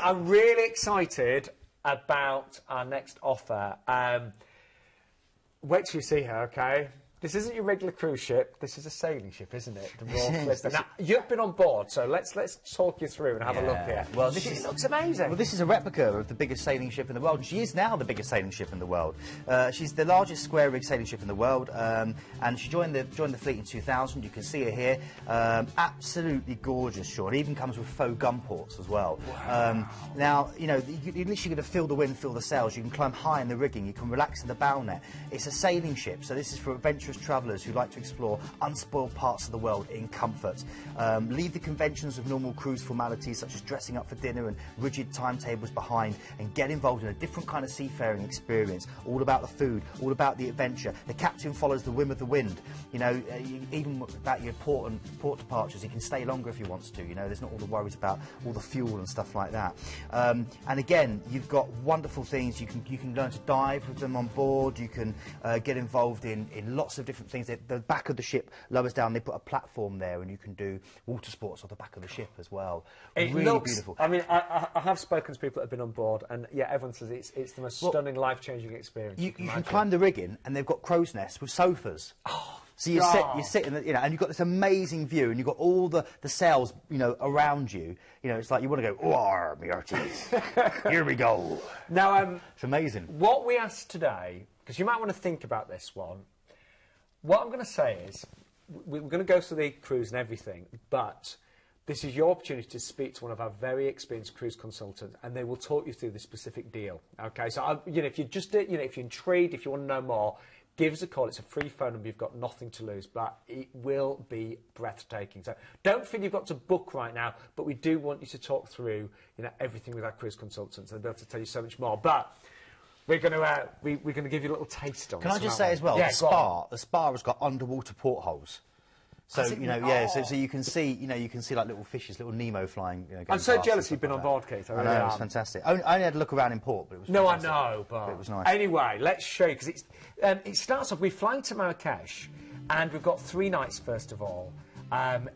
I'm really excited about our next offer. Wait till you see her, okay? This isn't your regular cruise ship. This is a sailing ship, isn't it? The Royal Lisbon. Now, you've been on board, so let's talk you through and have a look here. Well, She looks amazing. Well, this is a replica of the biggest sailing ship in the world. She is now the biggest sailing ship in the world. She's the largest square rig sailing ship in the world, and she joined the fleet in 2000. You can see her here. Absolutely gorgeous, Sean. It even comes with faux gun ports as well. Wow. Now, you know, you're literally going to feel the wind, feel the sails. You can climb high in the rigging. You can relax in the bow net. It's a sailing ship, so this is for adventurous travellers who like to explore unspoiled parts of the world in comfort. Leave the conventions of normal cruise formalities such as dressing up for dinner and rigid timetables behind, and get involved in a different kind of seafaring experience, all about the food, all about the adventure. The captain follows the whim of the wind. You know, even about your port departures, he can stay longer if he wants to. You know, there's not all the worries about all the fuel and stuff like that. And again, you've got wonderful things. You can learn to dive with them on board. You can get involved in lots of different things. The back of the ship lowers down, they put a platform there, and you can do water sports on the back of the ship as well. It really looks beautiful. I mean, I have spoken to people that have been on board, and yeah, everyone says it's the most stunning, life-changing experience. You can climb the rigging, and they've got crow's nests with sofas. Oh, so you sit in the, you know, and you've got this amazing view, and you've got all the sails, you know, around you. You know, it's like you want to go, "Oh, me hearties, here we go." Now, it's amazing. What we asked today, because you might want to think about this one. What I'm going to say is, we're going to go through the cruise and everything, but this is your opportunity to speak to one of our very experienced cruise consultants, and they will talk you through the specific deal. Okay, so you know, if you're just, you know, if you're intrigued, if you want to know more, give us a call. It's a free phone number. You've got nothing to lose, but it will be breathtaking. So don't feel you've got to book right now, but we do want you to talk through, you know, everything with our cruise consultants, and they'll be able to tell you so much more. But we're going to give you a little taste on. Can I just say as well, the spa has got underwater portholes. So you know, so you can see, you know, like little fishes, little Nemo flying. You know, I'm so jealous you've been on board, Keith. I know, it's fantastic. I only had to look around in port, but it was fantastic. I know, but it was nice. Anyway, let's show you, because it starts off. We're flying to Marrakesh, and we've got 3 nights first of all.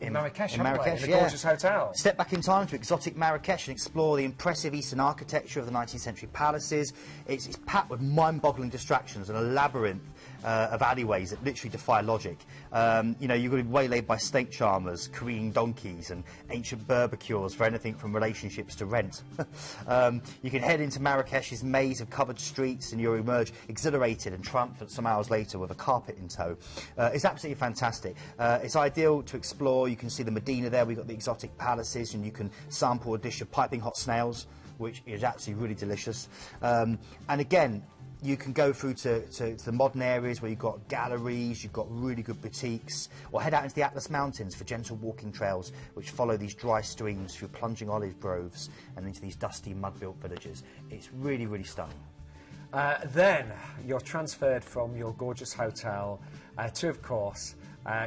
In Marrakesh, in a gorgeous hotel. Step back in time to exotic Marrakesh and explore the impressive Eastern architecture of the 19th century palaces. It's packed with mind-boggling distractions and a labyrinth of alleyways that literally defy logic. You know, you're going to be waylaid by snake charmers, Korean donkeys, and ancient Berber cures for anything from relationships to rent. You can head into Marrakesh's maze of covered streets, and you'll emerge exhilarated and triumphant some hours later with a carpet in tow. It's absolutely fantastic. It's ideal to explore. You can see the Medina there. We've got the exotic palaces, and you can sample a dish of piping hot snails, which is actually really delicious. And again, you can go through to the modern areas where you've got galleries, you've got really good boutiques, or head out into the Atlas Mountains for gentle walking trails which follow these dry streams through plunging olive groves and into these dusty mud-built villages. It's really, really stunning. Then you're transferred from your gorgeous hotel to, of course,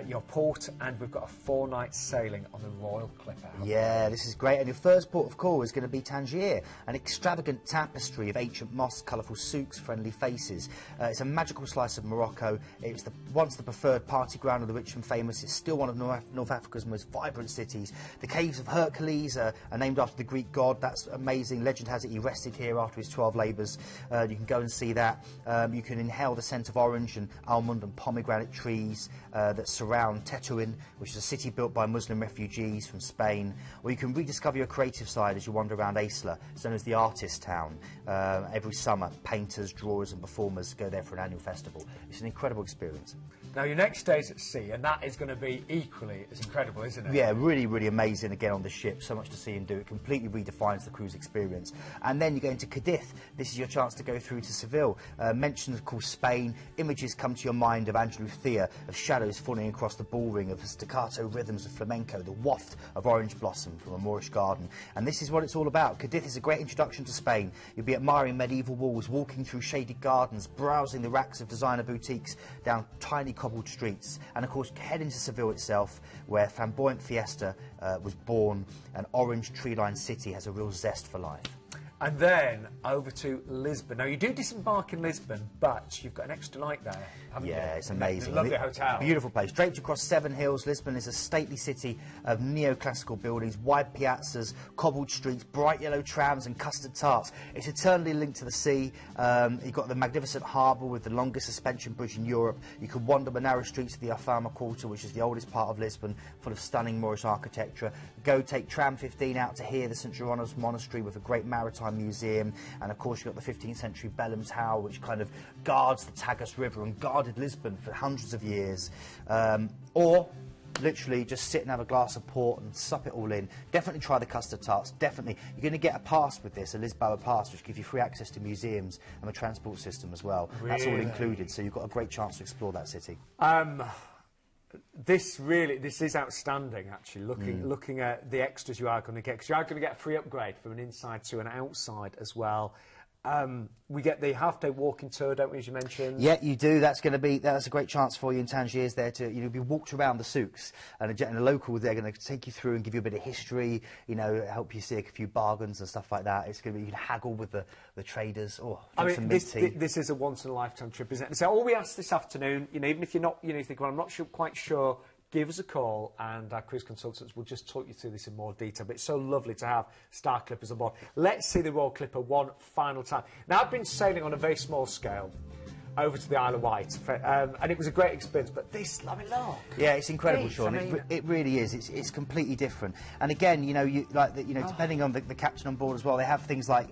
your port, and we've got a 4-night sailing on the Royal Clipper. Yeah, this is great. And your first port of call is going to be Tangier, an extravagant tapestry of ancient mosques, colourful souks, friendly faces. It's a magical slice of Morocco. It's once the preferred party ground of the rich and famous. It's still one of North Africa's most vibrant cities. The caves of Hercules are named after the Greek god. That's amazing. Legend has it he rested here after his 12 labours. You can go and see that. You can inhale the scent of orange and almond and pomegranate trees that surround Tetuan, which is a city built by Muslim refugees from Spain. Or you can rediscover your creative side as you wander around Isla. It's known as the artist town. Every summer, painters, drawers and performers go there for an annual festival. It's an incredible experience. Now, your next day's at sea, and that is going to be equally as incredible, isn't it? Yeah, really, really amazing again on the ship. So much to see and do. It completely redefines the cruise experience. And then you go into Cadiz. This is your chance to go through to Seville. Mentions, of course, Spain. Images come to your mind of Andalusia, of shadows falling across the ball ring, of the staccato rhythms of flamenco, the waft of orange blossom from a Moorish garden. And this is what it's all about. Cadiz is a great introduction to Spain. You'll be admiring medieval walls, walking through shaded gardens, browsing the racks of designer boutiques down tiny cobbled streets, and of course head into Seville itself, where flamboyant fiesta was born. An orange tree-lined city has a real zest for life. And then over to Lisbon. Now, you do disembark in Lisbon, but you've got an extra night there, haven't you? Yeah, it's amazing. Lovely hotel. Beautiful place. Draped across 7 hills, Lisbon is a stately city of neoclassical buildings, wide piazzas, cobbled streets, bright yellow trams and custard tarts. It's eternally linked to the sea. You've got the magnificent harbour with the longest suspension bridge in Europe. You can wander the narrow streets of the Alfama quarter, which is the oldest part of Lisbon, full of stunning Moorish architecture. Go take tram 15 out to here, the St Geronimo's Monastery with a great maritime museum, and of course you've got the 15th century Bellum's Tower, which kind of guards the Tagus River and guarded Lisbon for hundreds of years. Or literally just sit and have a glass of port and sup it all in. Definitely try the custard tarts, definitely. You're going to get a pass with this, a Lisboa pass, which gives you free access to museums and the transport system as well. Really? That's all included, so you've got a great chance to explore that city. This is outstanding, actually, looking at the extras you are going to get, because you are going to get a free upgrade from an inside to an outside as well. We get the half-day walking tour, don't we, as you mentioned? Yeah, you do. That's a great chance for you in Tangiers there to be walked around the souks, and a local they're going to take you through and give you a bit of history, help you see a few bargains and stuff like that. It's going to be, you can haggle with the traders. Oh, I mean, this is a once-in-a-lifetime trip, isn't it? So all we ask this afternoon, even if you're not, you think, well, I'm not quite sure, give us a call and our cruise consultants will just talk you through this in more detail. But it's so lovely to have Star Clippers on board. Let's see the Royal Clipper one final time. Now, I've been sailing on a very small scale over to the Isle of Wight, and it was a great experience, but this, look. Yeah, it's incredible, Sean. It really is. It's completely different. And again, depending on the captain on board as well, they have things like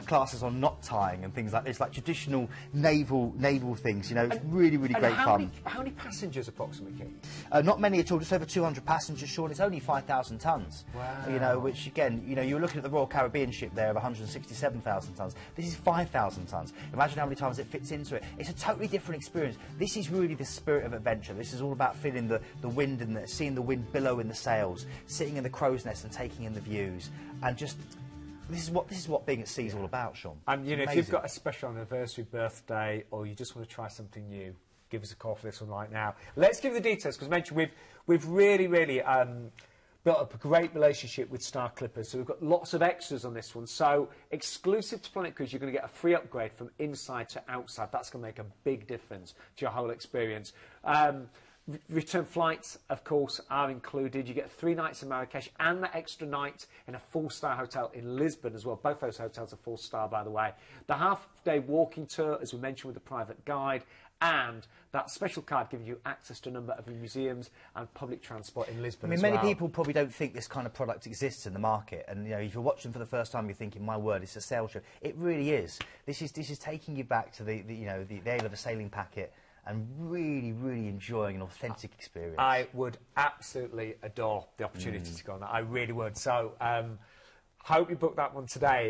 classes on knot tying and things like this, like traditional naval things. It's really great fun. How many passengers approximately? Not many at all. Just over 200 passengers, Sean. It's only 5,000 tons. Wow. Which again, you're looking at the Royal Caribbean ship there of 167,000 tons. This is 5,000 tons. Imagine how many times it fits into it. It's a totally different experience. This is really the spirit of adventure. This is all about feeling the wind and seeing the wind billow in the sails, sitting in the crow's nest and taking in the views, and just this is what being at sea is all about, Sean. And if you've got a special anniversary, birthday, or you just want to try something new, give us a call for this one right now. Let's give the details, because mentioned we've really built up a great relationship with Star Clippers, so we've got lots of extras on this one. So, exclusive to Planet Cruise, you're going to get a free upgrade from inside to outside. That's going to make a big difference to your whole experience. Return flights, of course, are included. You get 3 nights in Marrakesh and that extra night in a 4-star hotel in Lisbon as well. Both those hotels are 4-star, by the way. The half-day walking tour, as we mentioned, with the private guide, and that special card giving you access to a number of museums and public transport in Lisbon as well. Many people probably don't think this kind of product exists in the market, and if you're watching for the first time, you're thinking, "My word, it's a sail show." It really is. This is taking you back to the ale of a sailing packet, and really enjoying an authentic experience. I would absolutely adore the opportunity to go on that. I really would. So, hope you book that one today.